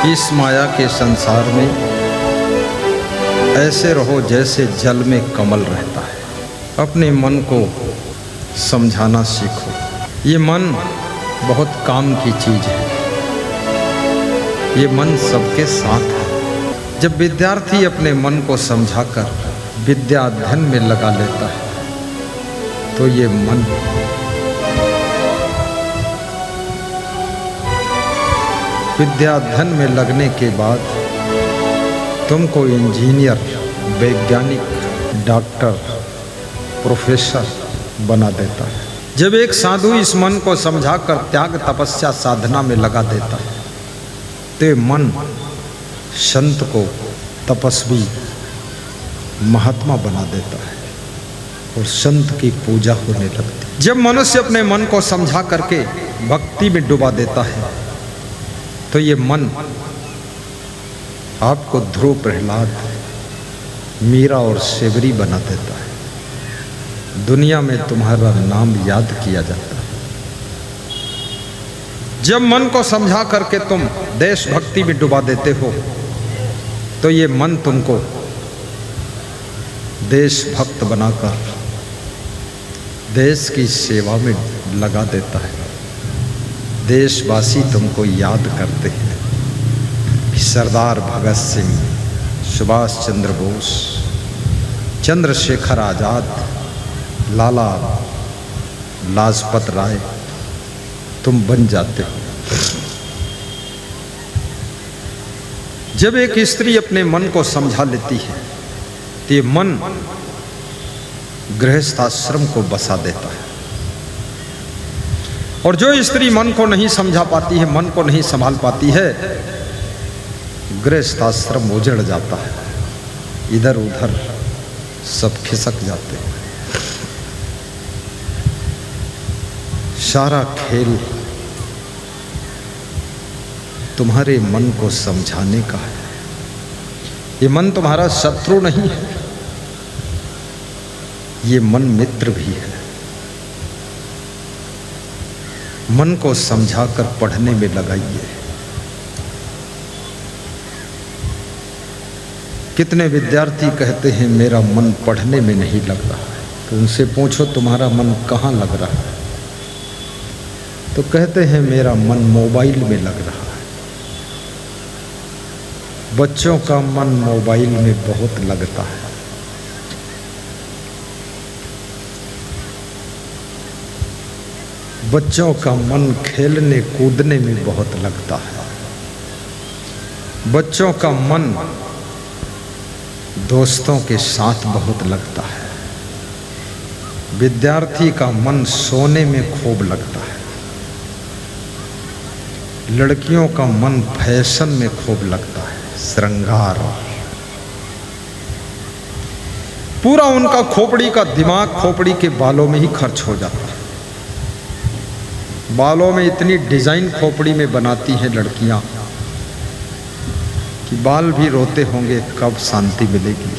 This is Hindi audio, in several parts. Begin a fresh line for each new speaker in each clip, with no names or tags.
इस माया के संसार में ऐसे रहो जैसे जल में कमल रहता है। अपने मन को समझाना सीखो। ये मन बहुत काम की चीज़ है। ये मन सबके साथ है। जब विद्यार्थी अपने मन को समझाकर विद्या अध्ययन में लगा लेता है तो ये मन विद्या अध्ययन में लगने के बाद तुमको इंजीनियर, वैज्ञानिक, डॉक्टर, प्रोफेसर बना देता है। जब एक साधु इस मन को समझाकर त्याग, तपस्या, साधना में लगा देता है तो मन संत को तपस्वी, महात्मा बना देता है और संत की पूजा होने लगती है। जब मनुष्य अपने मन को समझा करके भक्ति में डुबा देता है तो ये मन आपको ध्रुव, प्रहलाद, मीरा और सेवरी बना देता है। दुनिया में तुम्हारा नाम याद किया जाता है। जब मन को समझा करके तुम देशभक्ति में डुबा देते हो तो ये मन तुमको देशभक्त बनाकर देश की सेवा में लगा देता है। देशवासी तुमको याद करते हैं। सरदार भगत सिंह, सुभाष चंद्र बोस, चंद्रशेखर आजाद, लाला लाजपत राय तुम बन जाते हो। जब एक स्त्री अपने मन को समझा लेती है तो ये मन गृहस्थ आश्रम को बसा देता है। और जो स्त्री मन को नहीं समझा पाती है, मन को नहीं संभाल पाती है, गृहस्थ आश्रम उजड़ जाता है। इधर उधर सब खिसक जाते हैं। सारा खेल तुम्हारे मन को समझाने का है। ये मन तुम्हारा शत्रु नहीं है, ये मन मित्र भी है। मन को समझाकर पढ़ने में लगाइए। कितने विद्यार्थी कहते हैं मेरा मन पढ़ने में नहीं लग रहा है, तो उनसे पूछो तुम्हारा मन कहाँ लग रहा है, तो कहते हैं मेरा मन मोबाइल में लग रहा है। बच्चों का मन मोबाइल में बहुत लगता है। बच्चों का मन खेलने कूदने में बहुत लगता है। बच्चों का मन दोस्तों के साथ बहुत लगता है। विद्यार्थी का मन सोने में खूब लगता है। लड़कियों का मन फैशन में खूब लगता है, श्रृंगार। पूरा उनका खोपड़ी का दिमाग खोपड़ी के बालों में ही खर्च हो जाता है। बालों में इतनी डिजाइन खोपड़ी में बनाती हैं लड़कियां कि बाल भी रोते होंगे कब शांति मिलेगी।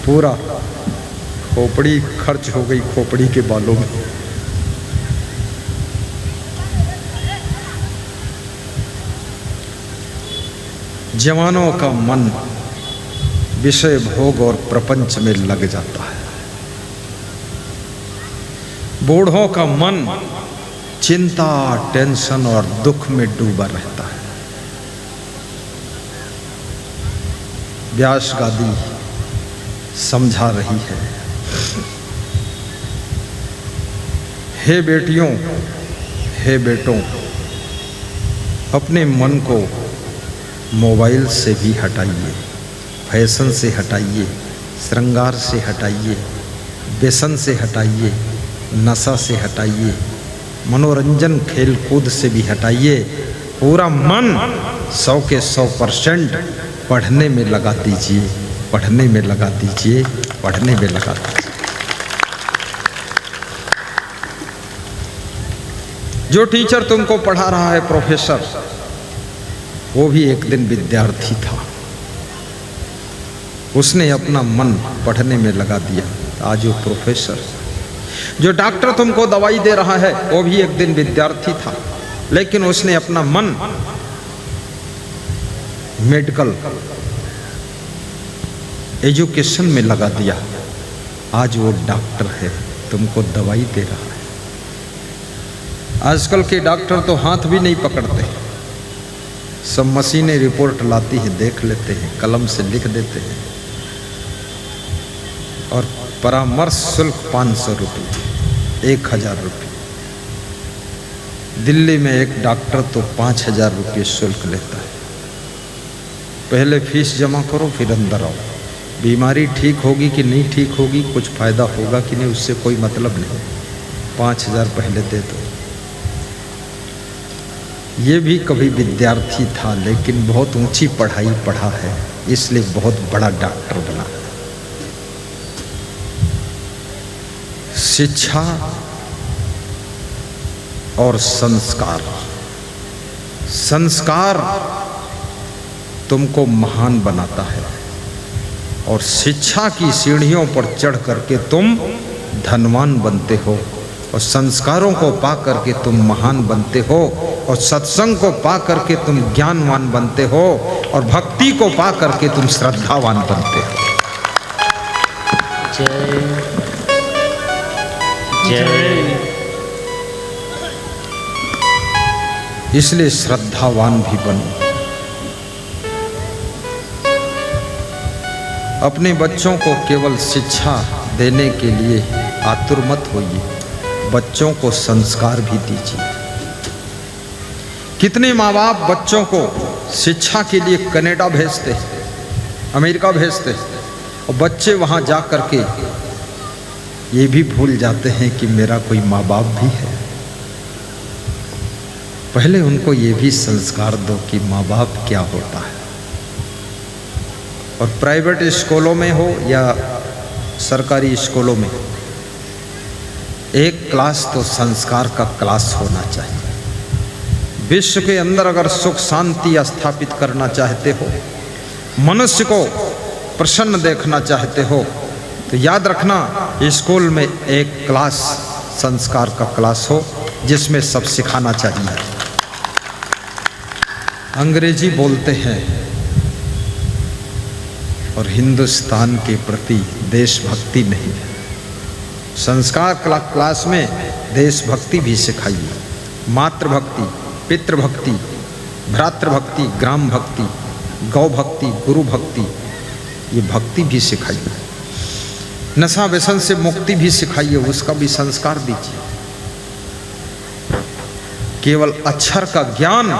पूरा खोपड़ी खर्च हो गई खोपड़ी के बालों में। जवानों का मन विषय भोग और प्रपंच में लग जाता है। बूढ़ों का मन चिंता, टेंशन और दुख में डूबा रहता है। व्यास गादी समझा रही है, हे बेटियों, हे बेटों, अपने मन को मोबाइल से भी हटाइए, फैशन से हटाइए, श्रृंगार से हटाइए, व्यसन से हटाइए, नशा से हटाइए, मनोरंजन खेल कूद से भी हटाइए। पूरा मन 100 के 100% पढ़ने में लगा दीजिए, पढ़ने में लगा दीजिए, पढ़ने में लगा दीजिए। जो टीचर तुमको पढ़ा रहा है, प्रोफेसर, वो भी एक दिन विद्यार्थी था। उसने अपना मन पढ़ने में लगा दिया, आज वो प्रोफेसर। जो डॉक्टर तुमको दवाई दे रहा है वो भी एक दिन विद्यार्थी था, लेकिन उसने अपना मन मेडिकल एजुकेशन में लगा दिया। आज वो डॉक्टर है, तुमको दवाई दे रहा है। आजकल के डॉक्टर तो हाथ भी नहीं पकड़ते, सब मशीनें रिपोर्ट लाती हैं, देख लेते हैं, कलम से लिख देते हैं। और परामर्श शुल्क 500 रुपये, 1000 रुपये। दिल्ली में एक डॉक्टर तो 5000 रुपये शुल्क लेता है। पहले फीस जमा करो फिर अंदर आओ। बीमारी ठीक होगी कि नहीं ठीक होगी, कुछ फ़ायदा होगा कि नहीं, उससे कोई मतलब नहीं। 5000 पहले दे दो। ये भी कभी विद्यार्थी था, लेकिन बहुत ऊंची पढ़ाई पढ़ा है, इसलिए बहुत बड़ा डॉक्टर बना। शिक्षा और संस्कार, संस्कार तुमको महान बनाता है, और शिक्षा की सीढ़ियों पर चढ़ करके तुम धनवान बनते हो, और संस्कारों को पा करके तुम महान बनते हो, और सत्संग को पा करके तुम ज्ञानवान बनते हो, और भक्ति को पा करके तुम श्रद्धावान बनते हो।
जय जय।
इसलिए श्रद्धावान भी बनो। अपने बच्चों को केवल शिक्षा देने के लिए आतुर मत होइए, बच्चों को संस्कार भी दीजिए। कितने माँ बाप बच्चों को शिक्षा के लिए कनाडा भेजते, अमेरिका भेजते, और बच्चे वहाँ जा कर के ये भी भूल जाते हैं कि मेरा कोई माँ बाप भी है। पहले उनको ये भी संस्कार दो कि माँ बाप क्या होता है। और प्राइवेट स्कूलों में हो या सरकारी स्कूलों में, एक क्लास तो संस्कार का क्लास होना चाहिए। विश्व के अंदर अगर सुख शांति स्थापित करना चाहते हो, मनुष्य को प्रसन्न देखना चाहते हो, तो याद रखना स्कूल में एक क्लास संस्कार का क्लास हो, जिसमें सब सिखाना चाहिए। अंग्रेजी बोलते हैं और हिंदुस्तान के प्रति देशभक्ति नहीं है। संस्कार क्लास में देशभक्ति भी सिखाइए, मातृभक्ति, पितृभक्ति, भ्रातृभक्ति, ग्राम भक्ति, गौ भक्ति, गुरु भक्ति, ये भक्ति भी सिखाइए। नशा व्यसन से मुक्ति भी सिखाइए, उसका भी संस्कार दीजिए। केवल अक्षर का ज्ञान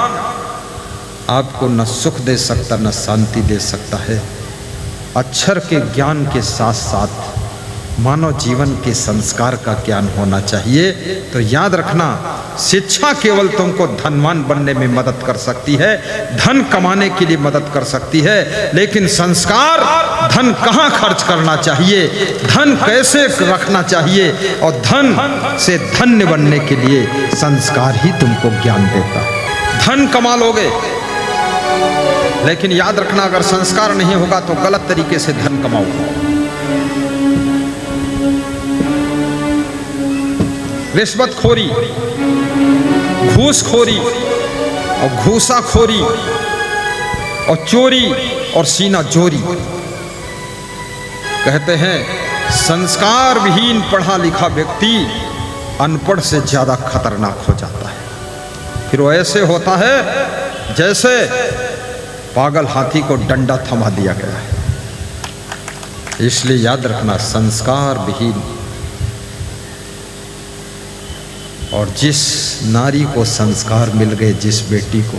आपको न सुख दे सकता न शांति दे सकता है। अक्षर के ज्ञान के साथ साथ मानव जीवन के संस्कार का ज्ञान होना चाहिए। तो याद रखना, शिक्षा केवल तुमको धनवान बनने में मदद कर सकती है, धन कमाने के लिए मदद कर सकती है, लेकिन संस्कार, धन कहाँ खर्च करना चाहिए, धन कैसे रखना चाहिए, और धन से धन्य बनने के लिए संस्कार ही तुमको ज्ञान देता है। धन कमा लोगे, लेकिन याद रखना, अगर संस्कार नहीं होगा तो गलत तरीके से धन कमाओगे। रिश्वतखोरी, घूसखोरी और घूसाखोरी और चोरी और सीना चोरी, कहते हैं संस्कार विहीन पढ़ा लिखा व्यक्ति अनपढ़ से ज्यादा खतरनाक हो जाता है। फिर वो ऐसे होता है जैसे पागल हाथी को डंडा थमा दिया गया है। इसलिए याद रखना, संस्कार विहीन, और जिस नारी को संस्कार मिल गए, जिस बेटी को,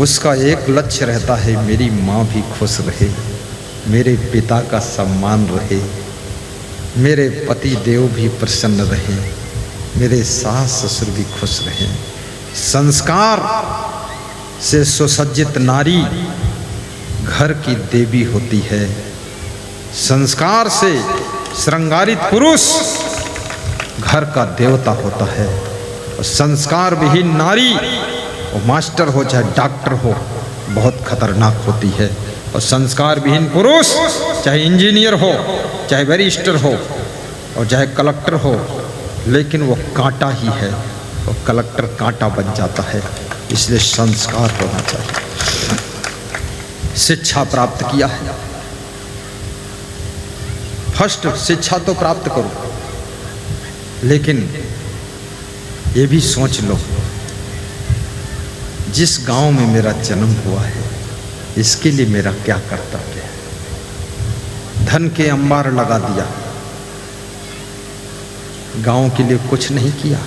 उसका एक लक्ष्य रहता है, मेरी माँ भी खुश रहे, मेरे पिता का सम्मान रहे, मेरे पति देव भी प्रसन्न रहे, मेरे सास ससुर भी खुश रहे। संस्कार से सुसज्जित नारी घर की देवी होती है। संस्कार से श्रृंगारित पुरुष घर का देवता होता है। और संस्कार विहीन नारी, वो मास्टर हो चाहे डॉक्टर हो, बहुत खतरनाक होती है। और संस्कार विहीन पुरुष, चाहे इंजीनियर हो, चाहे बैरिस्टर हो, और चाहे कलेक्टर हो, लेकिन वो कांटा ही है, वो कलेक्टर कांटा बन जाता है। इसलिए संस्कार होना चाहिए। शिक्षा प्राप्त किया है, फर्स्ट शिक्षा तो प्राप्त करो, लेकिन ये भी सोच लो जिस गांव में मेरा जन्म हुआ है इसके लिए मेरा क्या कर्तव्य है। धन के अंबार लगा दिया, गांव के लिए कुछ नहीं किया।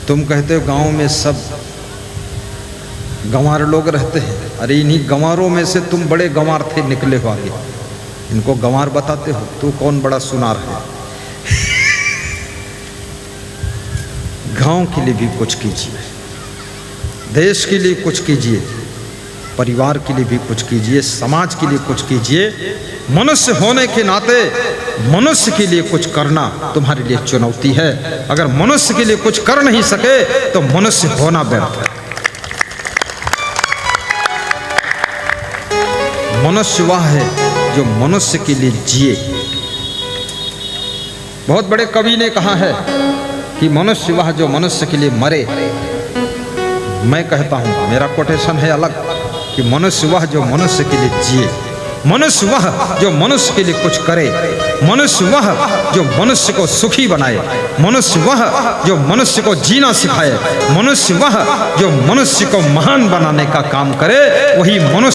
तुम कहते हो गांव में सब गंवार लोग रहते हैं, अरे इन्हीं गंवारों में से तुम बड़े गंवार थे, निकले हो आगे, इनको गंवार बताते हो। तू कौन बड़ा सुनार है। गांव के लिए भी कुछ कीजिए, देश के लिए कुछ कीजिए, परिवार के लिए भी कुछ कीजिए, समाज के लिए कुछ कीजिए। मनुष्य होने के नाते मनुष्य के लिए कुछ करना तुम्हारे लिए चुनौती है। अगर मनुष्य के लिए कुछ कर नहीं सके तो मनुष्य होना व्यर्थ है। मनुष्य वह है जो मनुष्य के लिए जिए। बहुत बड़े कवि ने कहा है कि मनुष्य वह जो मनुष्य के लिए मरे। मैं कहता हूं, मेरा कोटेशन है अलग, कि मनुष्य वह जो मनुष्य के लिए जिए, मनुष्य वह जो मनुष्य के लिए कुछ करे, मनुष्य वह जो मनुष्य को सुखी बनाए, मनुष्य वह जो मनुष्य को जीना सिखाए, मनुष्य वह जो मनुष्य को महान बनाने का काम करे, वही मनुष्य